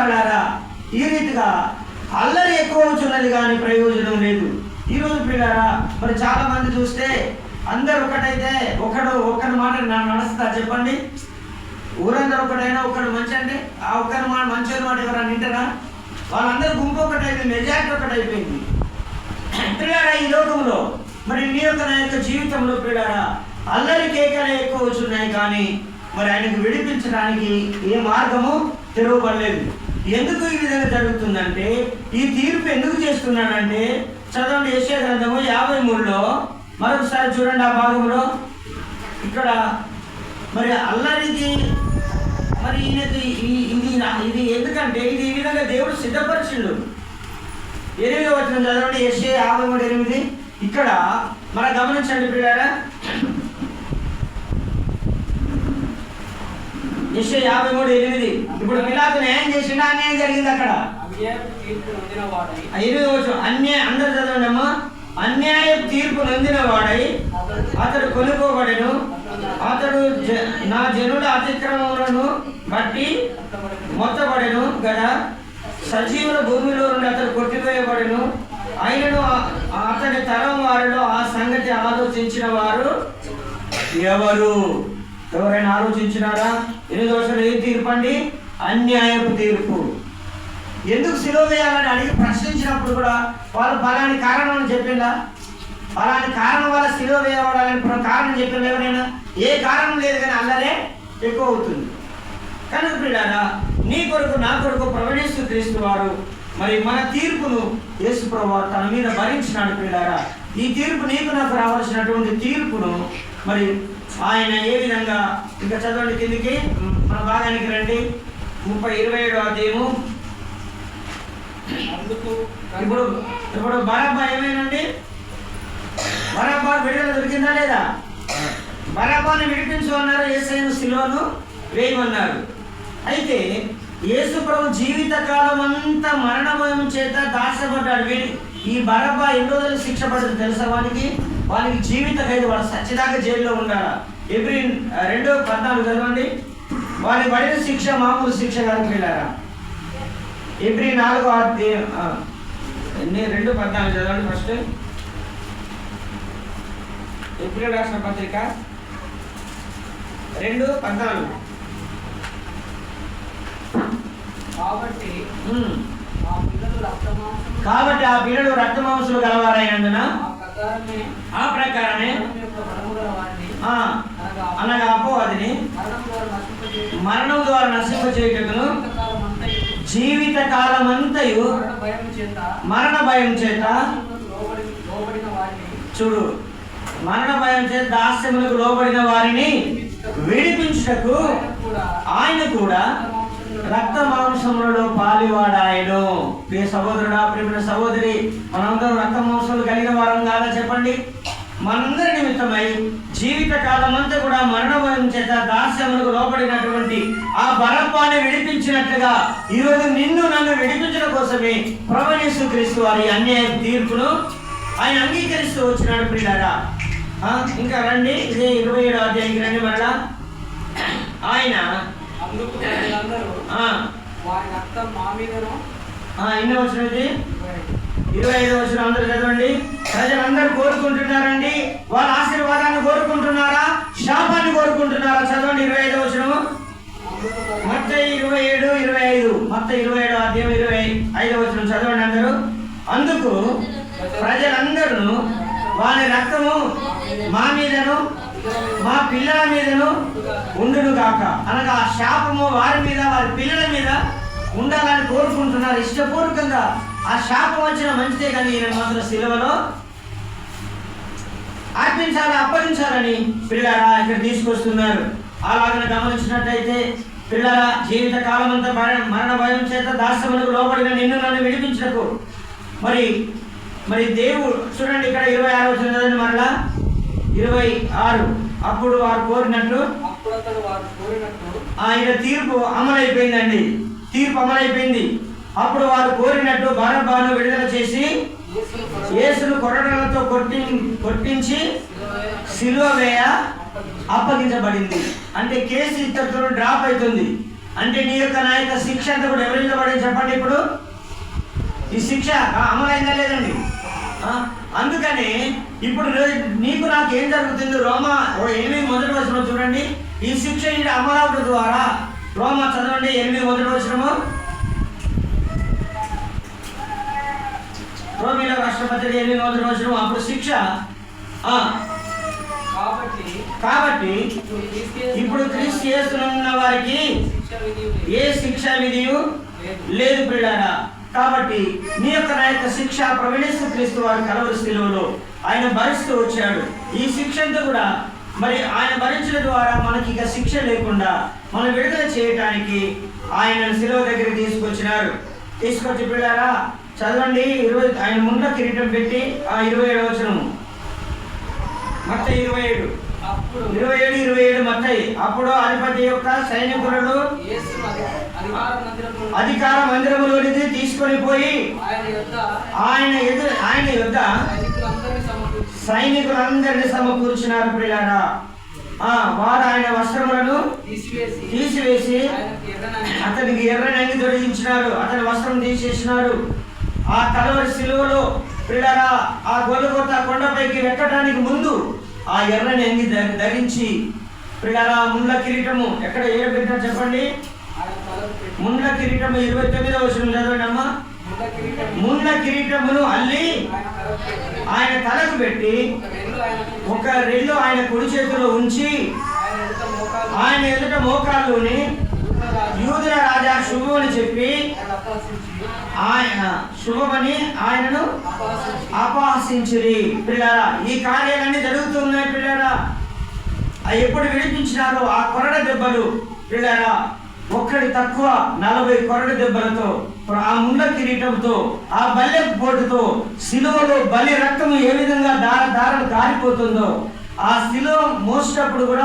వారలారా, ఈ రీతిగా అల్లరి ఎక్కువ అవుతున్నది కానీ ప్రయోజనం లేదు. ఈరోజు పిల్లారా, మరి చాలా మంది చూస్తే అందరు ఒకటైతే ఒకరి మాట నడుస్తా చెప్పండి. ఊరందరూ ఒకటైనా ఒకడు మంచి అంటే ఆ ఒక్కరి మాట మంచి మాట ఎవరైనా వింటారా? వాళ్ళందరూ గుంపు ఒకటైపోయింది, మెజారిటీ ఒకటైపోయింది. పిల్లారా, ఈ లోకంలో మరి నీ యొక్క నా యొక్క జీవితంలో పిల్లారా అల్లరి కేకలే ఎక్కువ వచ్చున్నాయి కానీ మరి ఆయనకు విడిపించడానికి ఏ మార్గము తెరవబడలేదు. ఎందుకు ఈ విధంగా జరుగుతుందంటే, ఈ తీర్పు ఎందుకు చేస్తున్నాడంటే, చదవండి యెషయా గ్రంథము 53లో మరొకసారి చూడండి. ఆ భాగంలో ఇక్కడ మరి అల్లరికి మరి ఈయనకి ఇది ఎందుకంటే ఇది ఈ విధంగా దేవుడు సిద్ధపరిచిండు. 8వ వచనం చదవండి, యెషయా 53:8. ఇక్కడ మనం గమనించండి పిల్లారా, యెషయా 53:8. ఇప్పుడు పిలాతు న్యాయం చేసిండా, అన్యాయం జరిగింది అక్కడ? 8వ వచనం, అందరు చదవండి అమ్మా. అన్యాయ తీర్పు నొందిన వాడై అతడు కొనుక్కోబడెను, అతడు నా జనుల అతిక్రమములను బట్టి మొత్తబడెను కదా. సజీవుల భూమిలో నుండి అతడు కొట్టివేయబడెను. ఆయనను అతడి తరం వారిలో ఆ సంగతి ఆలోచించిన వారు ఎవరు? ఎవరైనా ఆలోచించినారా? 8వ వచనం ఏం తీర్పు అండి? అన్యాయపు తీర్పు. ఎందుకు సిలువ వేయాలని అడిగి ప్రశ్నించినప్పుడు కూడా వాళ్ళు పలాని కారణం అని చెప్పిందా? పలాని కారణం వల్ల సిలువ వేయబడాలని కారణం చెప్పిందా ఎవరైనా? ఏ కారణం లేదు, కానీ అల్లరే ఎక్కువ అవుతుంది. కనుక పిల్లారా, నీ కొరకు నా కొరకు ప్రభువైన యేసుక్రీస్తు వారు మరి మన తీర్పును యేసుప్రభువు తన మీద భరించినాడు. పిల్లారా, ఈ తీర్పు నీకు నాకు రావాల్సినటువంటి తీర్పును మరి ఆయన ఏ విధంగా, ఇంకా చదవండి కిందికి మన భాగానికి రండి. 27వ అధ్యాయము. ఇప్పుడు బరబ్బా ఏమేనండి? బరబ్బా విడుదల దొరికిందా లేదా? బరబ్బాని విడిపించు అన్నారు, యేసయ్యను సిలువను వేయమన్నారు. అయితే యేసు ప్రభు జీవిత కాలం అంతా మరణ భయం చేత దాచబడ్డాడు. ఈ బరబ్బా ఎన్ని రోజులు శిక్ష పడ్డది తెలుసా? వానికి జీవిత ఖైదు, వాడు సచ్చిదాకా జైల్లో ఉండాలా. ఎబ్రీ 2:14 చదవండి. వారికి పడిన శిక్ష మామూలు శిక్ష కాదు పిల్లారా. ఎబ్రీ 4వ అధ్యాయం 2:14 చదవండి. ఫస్ట్ ఎబ్రీ రాసిన పత్రిక 2:14. కాబట్టి ఆ పిల్లలు రక్తమాంసులు గలవారైనందున ఆ ప్రకారమే అనగా అపవాదిని మరణం ద్వారా నశింపచేయుటకును జీవిత కాలమంతయు మరణ భయం చేత, చూడు, మరణ భయం చేత దాస్యములకు లోబడిన వారిని విడిపించుటకు ఆయన కూడా రక్త మాంసములలో పాలివాడాయను. ప్రియ సహోదరుడా, ప్రియమైన సహోదరి, మనందరం రక్త మాంసములు కలిగిన వారం కాదా చెప్పండి? మనందరి నిమిత్తమై జీవిత కాలం అంతా కూడా మరణ భయం చేత దాస్యములకు లోబడినటువంటి ఆ బరబ్బాని విడిపించినట్లుగా ఈరోజు నిన్ను నన్ను విడిపించడం కోసమే ప్రభువైన యేసుక్రీస్తు వారి అన్యాయ తీర్పును ఆయన అంగీకరిస్తూ వచ్చినాడు. ప్రియులారా, ఇంకా రండి, ఇదే 27వ అధ్యాయానికి రండి. మరలా ఆయన ఎన్నో వచ్చినది? 25వ వచనం అందరూ చదవండి. ప్రజలందరూ కోరుకుంటున్నారండి, వాళ్ళ ఆశీర్వాదాన్ని కోరుకుంటున్నారా, శాపాన్ని కోరుకుంటున్నారా? చదవండి 25వ వచనం. మత్తయి 27:25. మత్తయి 27వ అధ్యాయం 25వ వచనం చదవండి అందరూ. అందుకు ప్రజలందరూ వాని రక్తము మా మీదను మా పిల్లల మీదను ఉండును గాక, అనగా ఆ శాపము వారి మీద వారి పిల్లల మీద ఉండాలని కోరుకుంటున్నారు ఇష్టపూర్వకంగా. ఆ శాపం వచ్చిన మంచిదే, కానీ ఈయన మాత్రం సిలువలో అప్పగించాలని పిల్లరా ఇక్కడ తీసుకొస్తున్నారు. అలాగని గమనించినట్లయితే పిల్లల జీవిత కాలం అంతా మరణ భయం చేత దాస్యములకు లోబడిన నిన్ను నన్ను విడిపించకు మరి దేవుడు చూడండి, ఇక్కడ 26వ వచనం మరలా 26. అప్పుడు వారు కోరినట్టు ఆయన తీర్పు అమలైపోయిందండి. తీర్పు అమలైపోయింది. అప్పుడు వారు కోరినట్టు బరబ్బాను విడుదల చేసి యేసును కొరడాలతో కొట్టించి సిలువ వేయ అప్పగించబడింది. అంటే కేసు ఇతరులు డ్రాప్ అవుతుంది. అంటే నా యొక్క శిక్ష అంతా కూడా ఎవరి మీద పడింది చెప్పండి. ఇప్పుడు ఈ శిక్ష అమలైందా లేదండి? అందుకని ఇప్పుడు నీకు నాకు ఏం జరుగుతుంది? రోమా 8:1 చూడండి. ఈ శిక్ష ఇది అమలవుట ద్వారా, రోమా చదవండి 8:1. రోమిల రాష్ట్రపతి 8:1. అప్పుడు శిక్ష కాబట్టి ఇప్పుడు క్రీస్తు యేసునందున్న వారికి ఏ శిక్ష విధియు లేదు ప్రియులారా. కాబట్టి నీ యొక్క నా యొక్క శిక్ష ప్రభువు క్రీస్తు వారు కలవరి శిలువలో ఆయన భరిస్తూ వచ్చాడు. ఈ శిక్ష అంతా కూడా మరి ఆయన భరించడం ద్వారా మనకి ఇక శిక్ష లేకుండా మనం విడుదల చేయటానికి ఆయన శిలువ దగ్గరికి తీసుకొచ్చి ప్రియులారా చదవండి. ఆయన ముండ్ల కిరీటం పెట్టి 27 మత్తయి 27 మత్తయి. అప్పుడు అధిపతి యొక్క సైనికులను అధికార మందిరములోనికి తీసుకొని పోయి ఆయన యుద్ధ సైనికులందరినీ సమకూర్చినారు ప్రియులారా. వారు ఆయన వస్త్రములను తీసివేసి అతనికి ఎర్రని అంగి తొడిగించినారు. అతని వస్త్రం తీసేసినారు. ఆ కలవరి శిలువలో ప్రియులారా ఆ గొల్గొతా కొండపైకి ఎక్కడానికి ముందు ఆ ఎర్రని అంగి ధరించి ప్రియులారా ముండ్ల కిరీటము ఎక్కడ పెట్టారు చెప్పండి? ముండ్ల కిరీటము 29వ చదవండి అమ్మా. ముండ్ల కిరీటమును అల్లి ఆయన తలకు పెట్టి ఒక రెల్లు ఆయన కుడి చేతిలో ఉంచి ఆయన ఎదుట మోకాల్లోని యూదుల రాజా శుభమని చెప్పి ఆయనను అపహసించిరి. పిల్లరా ఈ కార్యాలన్నీ జరుగుతున్నాయి పిల్లరా. ఎప్పుడు విడిపించినారో ఆ కొరడ దెబ్బలు పిల్లరా ఒక్కడి తక్కువ 40 కొరడ దెబ్బలతో, ఆ ముండ్ల కిరీటంతో, ఆ బల్లెపు పోటుతో శిలువలో బలి రక్తము ఏ విధంగా దారలు కారిపోతుందో ఆ శిలువ మోసేటప్పుడు కూడా